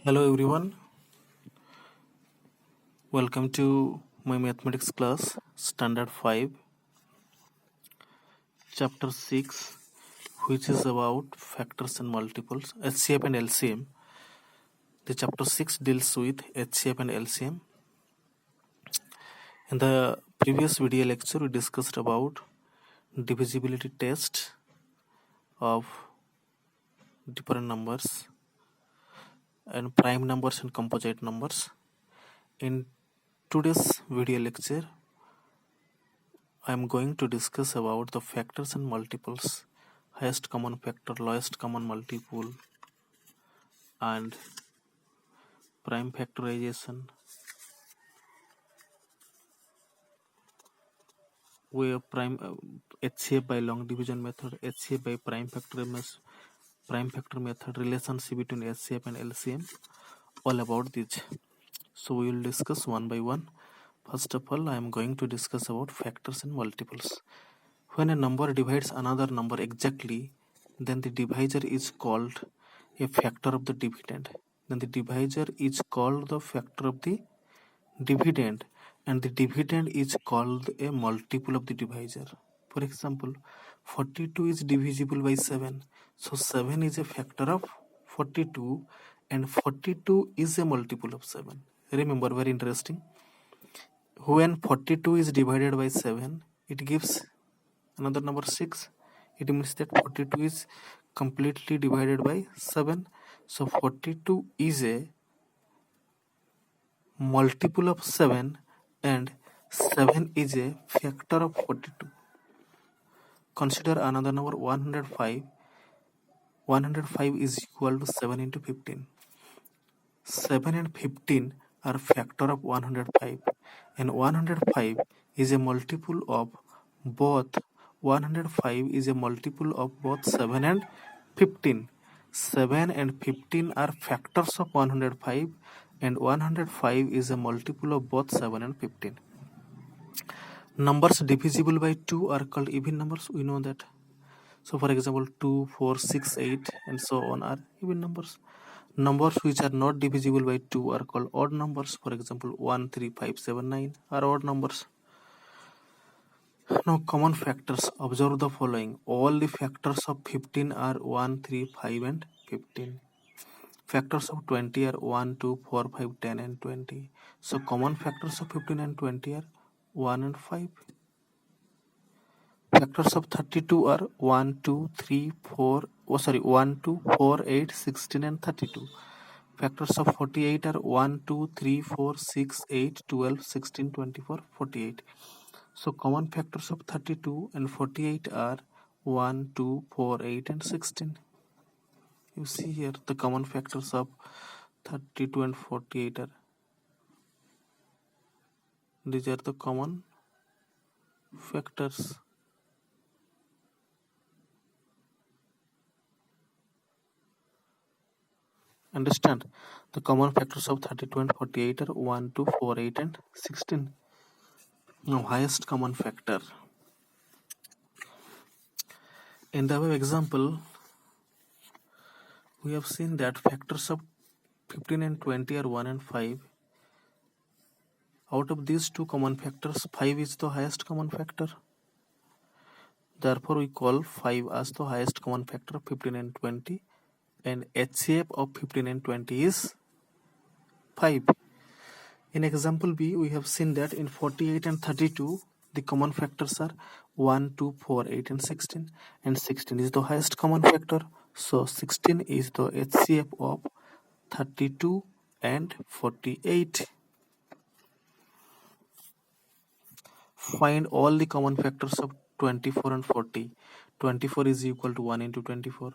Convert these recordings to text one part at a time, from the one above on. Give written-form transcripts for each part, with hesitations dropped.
Hello everyone, welcome to my mathematics class, Standard 5, Chapter 6, which is about factors and multiples, HCF and LCM. The Chapter 6 deals with HCF and LCM. In the previous video lecture, we discussed about divisibility test of different numbers and prime numbers and composite numbers. In today's video lecture, I am going to discuss about the factors and multiples, highest common factor, lowest common multiple, and prime factorization. Where prime HCF by long division method, HCF by prime factor method, relationship between HCF and LCM, all about this. So we will discuss one by one. First of all, I am going to discuss about factors and multiples. When a number divides another number exactly, then the divisor is called a factor of the dividend. Then the divisor is called the factor of the dividend, and the dividend is called a multiple of the divisor. For example, 42 is divisible by 7. So 7 is a factor of 42 and 42 is a multiple of 7. Remember, very interesting. When 42 is divided by 7, it gives another number 6. It means that 42 is completely divided by 7. So 42 is a multiple of 7 and 7 is a factor of 42. Consider another number 105. 105 is equal to 7 into 15. 7 and 15 are factor of 105, and 105 is a multiple of both 105 is a multiple of both 7 and 15. 7 and 15 are factors of 105 and 105 is a multiple of both 7 and 15. Numbers divisible by 2 are called even numbers, we know that. So for example, 2, 4, 6, 8 and so on are even numbers. Numbers which are not divisible by 2 are called odd numbers. For example, 1, 3, 5, 7, 9 are odd numbers. Now common factors, observe the following. All the factors of 15 are 1, 3, 5 and 15. Factors of 20 are 1, 2, 4, 5, 10 and 20. So common factors of 15 and 20 are 1 and 5. Factors of 32 are 1, 2, 3, 4, 1, 2, 4, 8, 16 and 32. Factors of 48 are 1, 2, 3, 4, 6, 8, 12, 16, 24, 48. So common factors of 32 and 48 are 1, 2, 4, 8 and 16. You see here the common factors of 32 and 48 are. These are the common factors. Understand? The common factors of 32 and 48 are 1, 2, 4, 8 and 16. Now highest common factor. In the above example, we have seen that factors of 15 and 20 are 1 and 5. Out of these two common factors, 5 is the highest common factor. Therefore, we call 5 as the highest common factor of 15 and 20. And HCF of 15 and 20 is 5. In example B, we have seen that in 48 and 32, the common factors are 1, 2, 4, 8 and 16. And 16 is the highest common factor. So 16 is the HCF of 32 and 48. Find all the common factors of 24 and 40. 24 is equal to 1 into 24.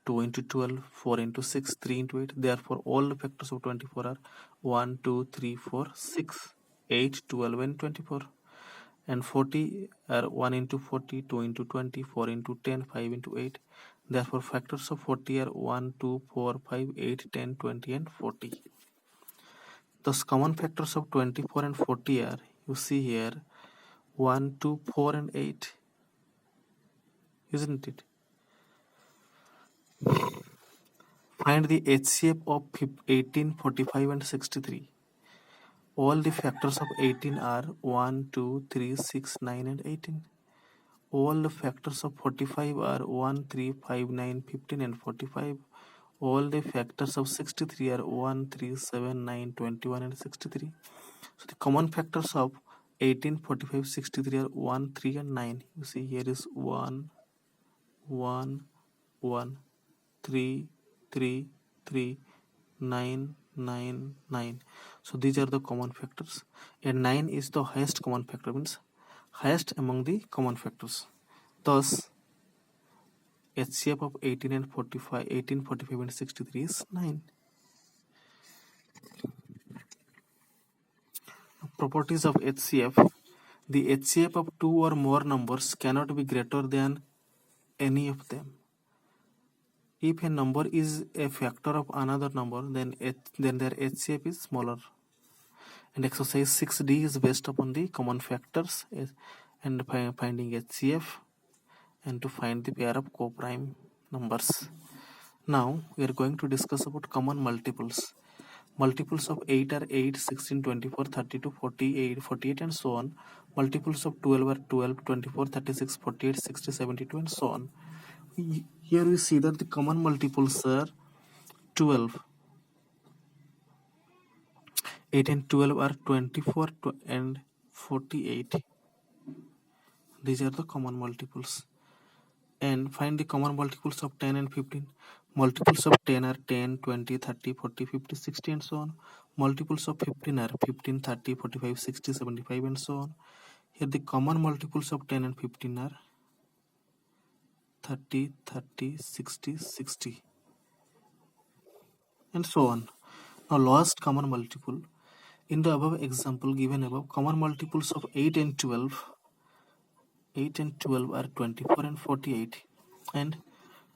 2 into 12, 4 into 6, 3 into 8. Therefore, all the factors of 24 are 1, 2, 3, 4, 6, 8, 12 and 24. And 40 are 1 into 40, 2 into 20, 4 into 10, 5 into 8. Therefore, factors of 40 are 1, 2, 4, 5, 8, 10, 20 and 40. Thus, common factors of 24 and 40 are, you see here, 1, 2, 4 and 8. Isn't it? Find the HCF of 18, 45 and 63. All the factors of 18 are 1, 2, 3, 6, 9 and 18. All the factors of 45 are 1, 3, 5, 9, 15 and 45. All the factors of 63 are 1, 3, 7, 9, 21 and 63. So the common factors of 18, 45, 63 are 1, 3 and 9. You see here is 1, 1, 1, 3, 3, 3, 9, 9, 9. So these are the common factors, and 9 is the highest common factor, means highest among the common factors. Thus HCF of 18 and 45, 18, 45 and 63 is 9. Properties of HCF. The HCF of two or more numbers cannot be greater than any of them. If a number is a factor of another number, then their HCF is smaller. And exercise 6D is based upon the common factors and finding HCF and to find the pair of co-prime numbers. Now we are going to discuss about common multiples. Multiples of 8 are 8, 16, 24, 32, 48, 48 and so on. Multiples of 12 are 12, 24, 36, 48, 60, 72 and so on. Here we see that the common multiples are 12. 8 and 12 are 24 and 48. These are the common multiples. And find the common multiples of 10 and 15. Multiples of 10 are 10, 20, 30, 40, 50, 60 and so on. Multiples of 15 are 15, 30, 45, 60, 75 and so on. Here the common multiples of 10 and 15 are 30, 30, 60, 60 and so on. Now lowest common multiple. In the above example given above, common multiples of 8 and 12 are 24 and 48, and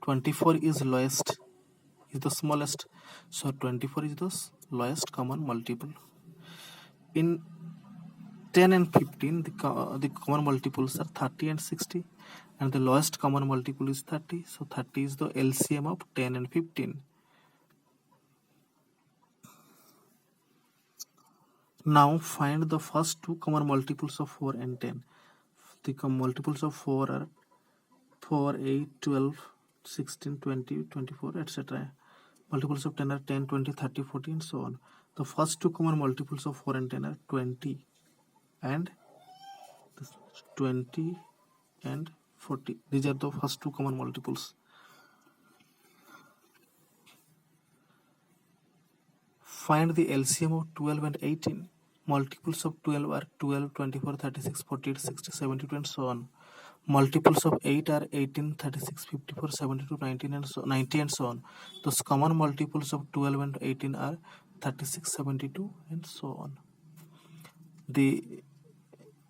24 is lowest, is the smallest, so 24 is the lowest common multiple. In 10 and 15 the common multiples are 30 and 60, and the lowest common multiple is 30, so 30 is the LCM of 10 and 15. Now find the first two common multiples of 4 and 10. The multiples of 4 are 4, 8, 12, 16, 20, 24, etc. Multiples of 10 are 10, 20, 30, 40 and so on. The first two common multiples of 4 and 10 are 20 and 20 and 40. These are the first two common multiples. Find the LCM of 12 and 18. Multiples of 12 are 12, 24, 36, 48, 60, 72 and so on. Multiples of 8 are 18, 36, 54, 72, 19 and so 90 and so on. Those common multiples of 12 and 18 are 36, 72 and so on. The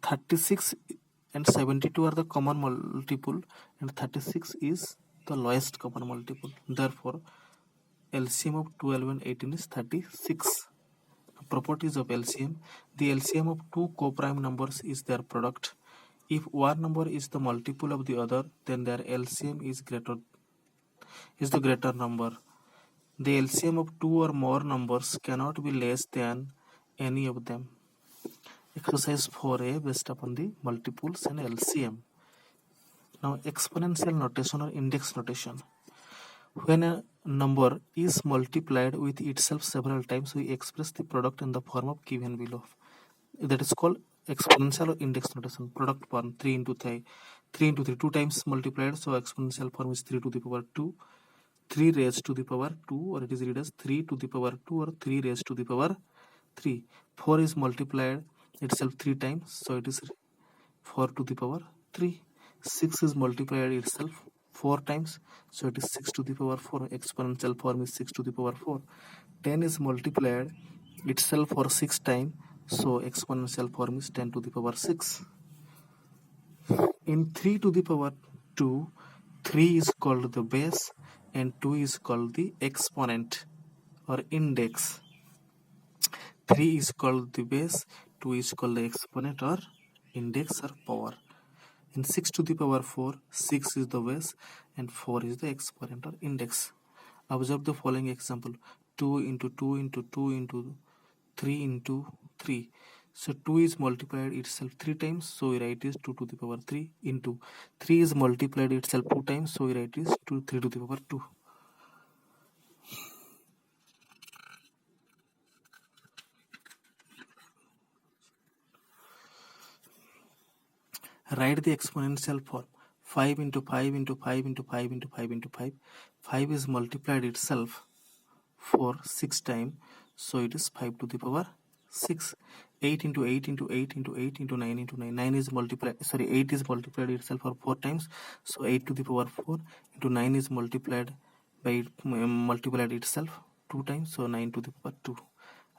36 and 72 are the common multiple, and 36 is the lowest common multiple. Therefore LCM of 12 and 18 is 36. Properties of LCM. The LCM of two co-prime numbers is their product. If one number is the multiple of the other, then their LCM is the greater number. The LCM of two or more numbers cannot be less than any of them. Exercise 4A based upon the multiples and LCM. Now exponential notation or index notation. When a number is multiplied with itself several times, we express the product in the form of given below. That is called exponential or index notation. Product form 3 into 3, 2 times multiplied, so exponential form is 3 to the power 2, 3 raised to the power 2, or it is read as 3 to the power 2 or 3 raised to the power 3. 4 is multiplied itself 3 times, so it is 4 to the power 3. 6 is multiplied itself 4 times, so it is 6 to the power 4. Exponential form is 6 to the power 4. 10 is multiplied itself for 6 times, so exponential form is 10 to the power 6. In 3 to the power 2, 3 is called the base and 2 is called the exponent or index. 3 is called the base, 2 is called the exponent or index or power. In 6 to the power 4, 6 is the base and 4 is the exponent or index. Observe the following example: 2 into 2 into 2 into 3 into 3. So 2 is multiplied itself 3 times, so we write is 2 to the power 3 into 3 is multiplied itself 2 times, so we write is 3 to the power 2. Write the exponential form: 5 into 5 into 5 into 5 into 5 into 5. 5 is multiplied itself for 6 times, so it is 5 to the power 6. 8 into 8 into 8 into 8 into 9 into 9. 9 is multiplied, 8 is multiplied itself for 4 times, so 8 to the power 4 into 9 is multiplied by multiplied itself 2 times, so 9 to the power 2.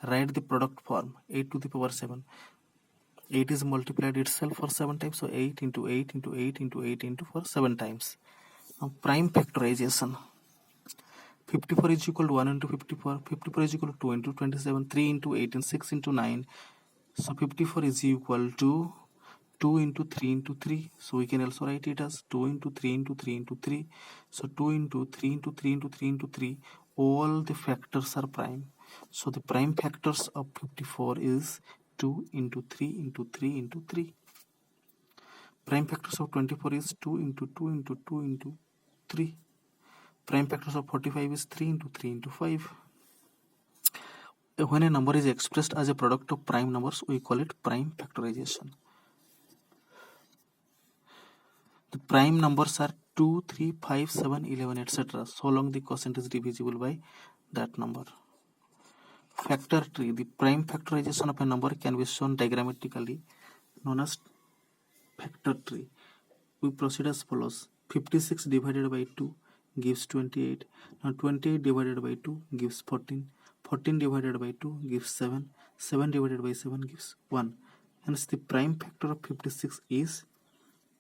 Write the product form: 8 to the power 7. 8 is multiplied itself for 7 times, so 8 into 8 into 8 into 8 into 4 7 times. Now prime factorization: 54 is equal to 1 into 54. 54 is equal to 2 into 27. 3 into 18. 6 into 9. So 54 is equal to 2 into 3 into 3. So we can also write it as 2 into 3 into 3 into 3. So 2 into 3 into 3 into 3 into 3. All the factors are prime. So the prime factors of 54 is 2 into 3 into 3 into 3. Prime factors of 24 is 2 into 2 into 2 into 3. Prime factors of 45 is 3 into 3 into 5. When a number is expressed as a product of prime numbers, we call it prime factorization. The prime numbers are 2, 3, 5, 7, 11, etc. So long the quotient is divisible by that number. Factor tree: the prime factorization of a number can be shown diagrammatically, known as factor tree. We proceed as follows: 56 divided by 2 gives 28. Now 28 divided by 2 gives 14. 14 divided by 2 gives 7. 7 divided by 7 gives 1. Hence the prime factor of 56 is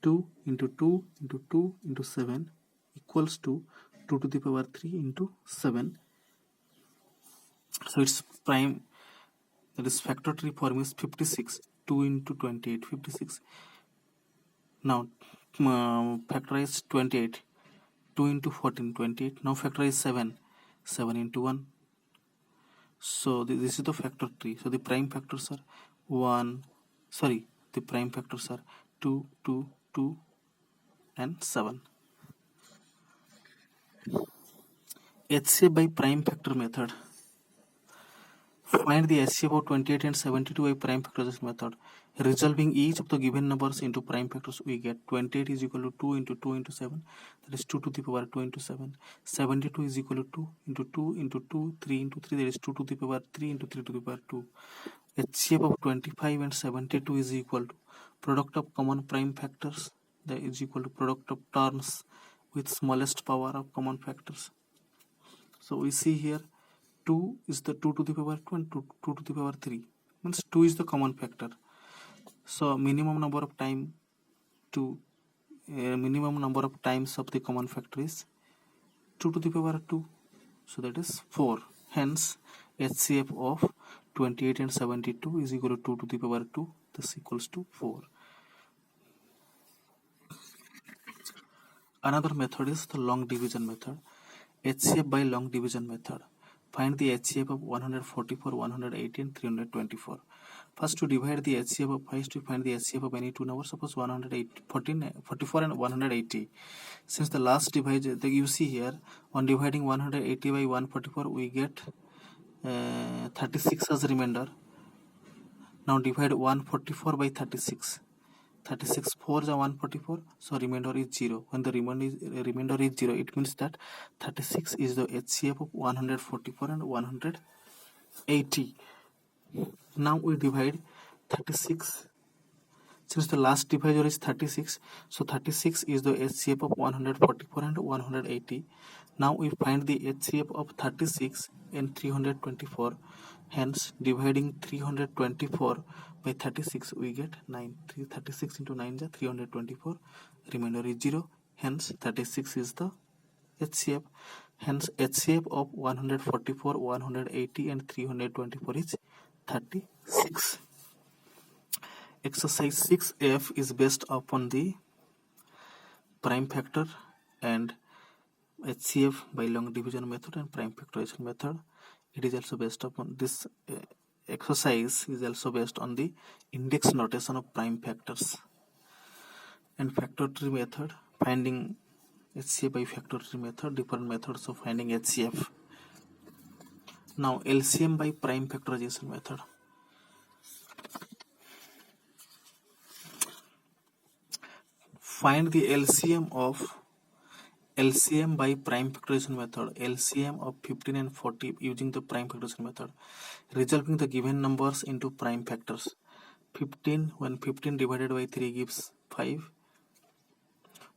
2 into 2 into 2 into 7 equals to 2 to the power 3 into 7. So its prime, that is factor tree form, is 56. 2 into 28, 56. Now factorize 28. 2 into 14, 28. Now factorize 7. 7 into 1. So this is the factor tree. So the prime factors are 1. The prime factors are 2, 2, 2, and 7. HCF by prime factor method. Find the HCF of 28 and 72 by prime factorization method. Resolving each of the given numbers into prime factors, we get 28 is equal to 2 into 2 into 7, that is 2 to the power 2 into 7. 72 is equal to 2 into 2 into 2, 3 into 3, that is 2 to the power 3 into 3 to the power 2. HCF of 25 and 72 is equal to product of common prime factors, that is equal to product of terms with smallest power of common factors. So we see here 2 is the 2 to the power 2 and 2 to the power 3, means 2 is the common factor. So minimum number of times of the common factor is 2 to the power 2, so that is 4. Hence HCF of 28 and 72 is equal to 2 to the power 2, this equals to 4. Another method is the long division method. HCF by long division method. Find the HCF of 144, 180 and 324. First, to divide the HCF of 5, to find the HCF of any two numbers. Suppose 44 and 180. Since the last divide, you see here, on dividing 180 by 144, we get 36 as remainder. Now divide 144 by 36. 36 4 is 144, so remainder is 0. When the remainder is 0, it means that 36 is the HCF of 144 and 180. Now we divide 36. Since the last divisor is 36, so 36 is the HCF of 144 and 180. Now we find the HCF of 36 and 324. Hence, dividing 324 by 36, we get 9. 36 into 9 is 324. Remainder is 0. Hence, 36 is the HCF. Hence, HCF of 144, 180 and 324 is 36. Exercise 6F is based upon the prime factor, and HCF by long division method and prime factorization method. It is also based upon this exercise is also based on the index notation of prime factors. And factor tree method, finding HCF by factor tree method, different methods of finding HCF. Now LCM by prime factorization method. Find the LCM by prime factorization method, LCM of 15 and 40 using the prime factorization method, resolving the given numbers into prime factors. 15, when 15 divided by 3 gives 5,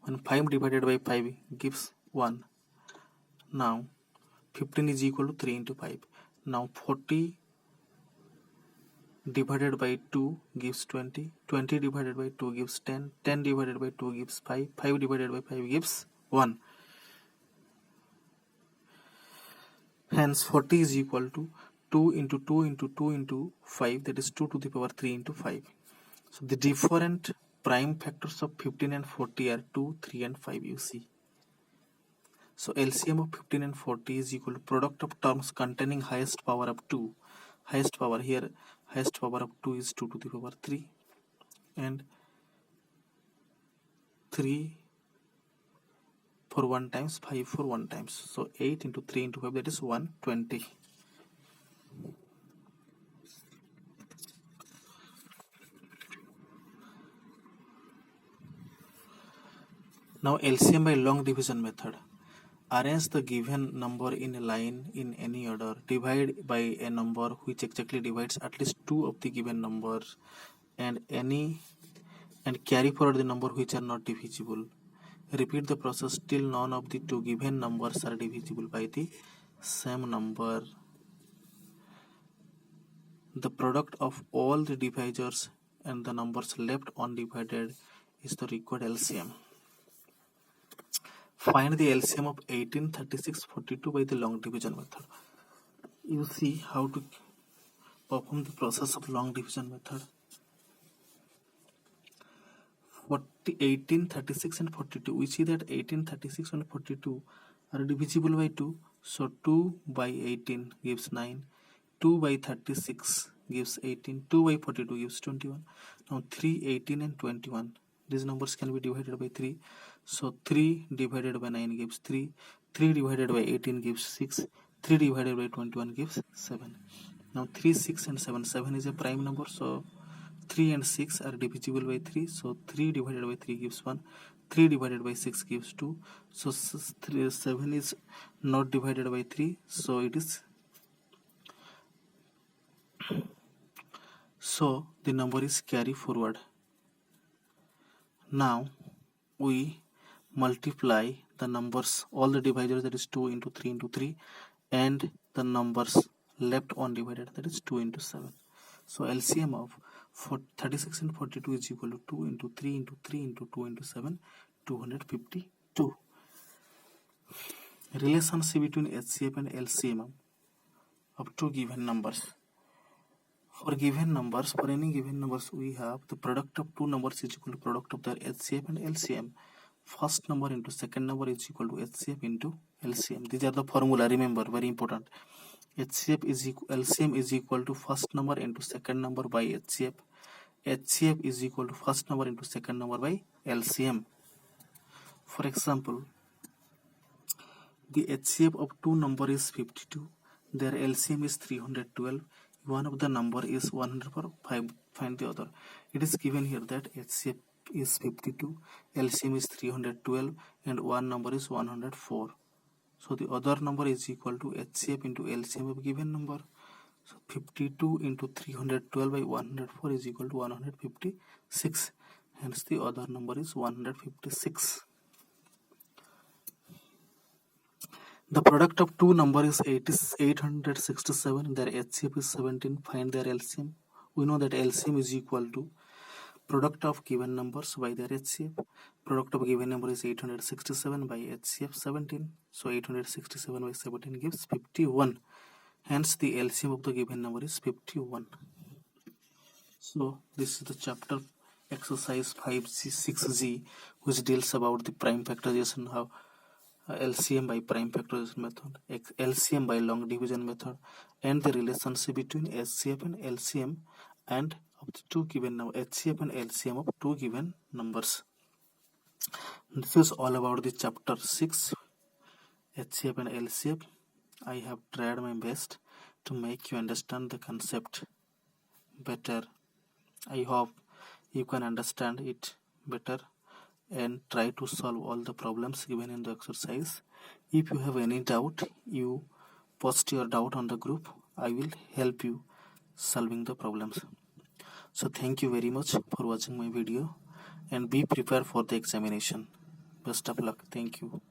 when 5 divided by 5 gives 1. Now 15 is equal to 3 into 5. Now 40 divided by 2 gives 20, 20 divided by 2 gives 10, 10 divided by 2 gives 5, 5 divided by 5 gives 1. Hence 40 is equal to 2 into 2 into 2 into 5, that is 2 to the power 3 into 5. So the different prime factors of 15 and 40 are 2, 3 and 5, you see. So LCM of 15 and 40 is equal to product of terms containing highest power of 2. Highest power here, highest power of 2 is 2 to the power 3 and 3 for 1 times, 5 for 1 times. So 8 into 3 into 5, that is 120. Now LCM by long division method. Arrange the given number in a line in any order. Divide by a number which exactly divides at least 2 of the given numbers and carry forward the number which are not divisible. Repeat the process till none of the 2 given numbers are divisible by the same number. The product of all the divisors and the numbers left undivided is the required LCM. Find the LCM of 18, 36, 42 by the long division method. You see how to perform the process of long division method. 18, 36 and 42. We see that 18, 36 and 42 are divisible by 2. So 2 by 18 gives 9. 2 by 36 gives 18. 2 by 42 gives 21. Now 3, 18 and 21. These numbers can be divided by 3. So 3 divided by 9 gives 3. 3 divided by 18 gives 6. 3 divided by 21 gives 7. Now 3, 6 and 7. 7 is a prime number. So 3 and 6 are divisible by 3. So 3 divided by 3 gives 1. 3 divided by 6 gives 2. So 7 is not divided by 3. So it is. So the number is carry forward. Now we multiply the numbers, all the divisors, that is 2 into 3 into 3, and the numbers left undivided, that is 2 into 7. So LCM of 36 and 42 is equal to 2 into 3 into 3 into 2 into 7, 252. Relationship between HCF and LCM of two given numbers. For given numbers, for any given numbers, we have the product of two numbers is equal to product of their HCF and LCM. First number into second number is equal to HCF into LCM. These are the formula, remember, very important. HCF is equal, LCM is equal to first number into second number by HCF. HCF is equal to first number into second number by LCM. For example, the HCF of two number is 52. Their LCM is 312. One of the number is 100. Find the other. It is given here that HCF is 52, LCM is 312, and one number is 104. So the other number is equal to HCF into LCM of given number. So 52 into 312 by 104 is equal to 156. Hence the other number is 156. The product of two numbers is 867. Their HCF is 17. Find their LCM. We know that LCM is equal to product of given numbers by their HCF. Product of given number is 867 by HCF 17. So 867 by 17 gives 51. Hence the LCM of the given number is 51. So this is the chapter exercise 5G 6G, which deals about the prime factorization, LCM by prime factorization method, LCM by long division method, and the relationship between HCF and LCM and of the two given now HCF and LCM of two given numbers. This is all about the chapter 6 HCF and LCF. I have tried my best to make you understand the concept better. I hope you can understand it better and try to solve all the problems given in the exercise. If you have any doubt, you post your doubt on the group. I will help you solving the problems. So thank you very much for watching my video and be prepared for the examination. Best of luck. Thank you.